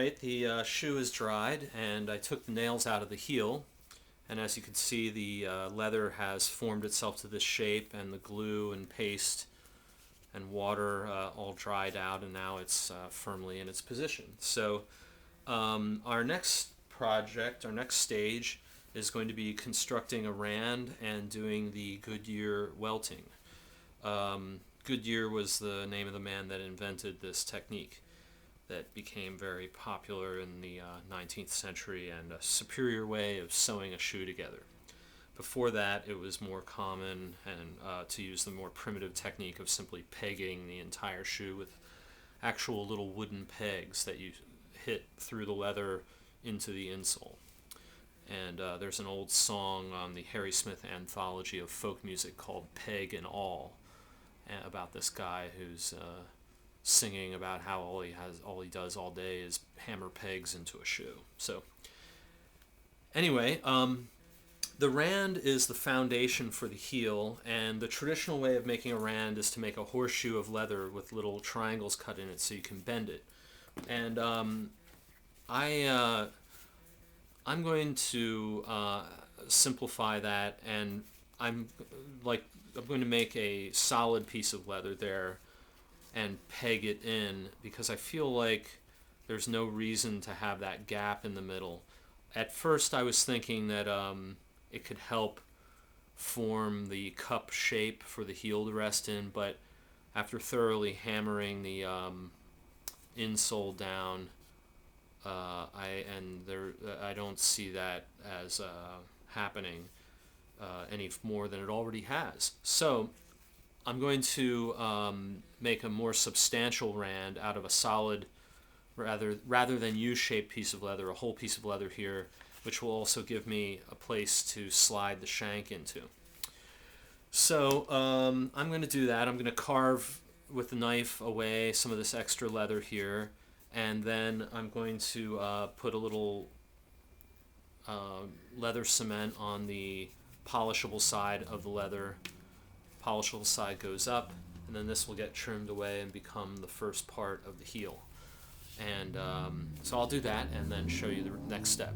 Alright, the shoe is dried and I took the nails out of the heel, and as you can see the leather has formed itself to this shape, and the glue and paste and water all dried out, and now it's firmly in its position. So our next project, our next stage, is going to be constructing a rand and doing the Goodyear welting. Goodyear was the name of the man that invented this technique that became very popular in the 19th century and a superior way of sewing a shoe together. Before that, it was more common and to use the more primitive technique of simply pegging the entire shoe with actual little wooden pegs that you hit through the leather into the insole. And there's an old song on the Harry Smith anthology of folk music called Peg and All, about this guy who's singing about how all he does all day is hammer pegs into a shoe. So anyway, the rand is the foundation for the heel, and the traditional way of making a rand is to make a horseshoe of leather with little triangles cut in it so you can bend it. And I'm going to simplify that, and I'm going to make a solid piece of leather there and peg it in, because I feel like there's no reason to have that gap in the middle. At first I was thinking that it could help form the cup shape for the heel to rest in, but after thoroughly hammering the insole down, I don't see that as happening any more than it already has. So I'm going to make a more substantial rand out of a solid, rather than U-shaped piece of leather, a whole piece of leather here, which will also give me a place to slide the shank into. So I'm going to do that. I'm going to carve with the knife away some of this extra leather here, and then I'm going to put a little leather cement on the polishable side of the leather. Polishable side goes up, and then this will get trimmed away and become the first part of the heel. And so I'll do that and then show you the next step.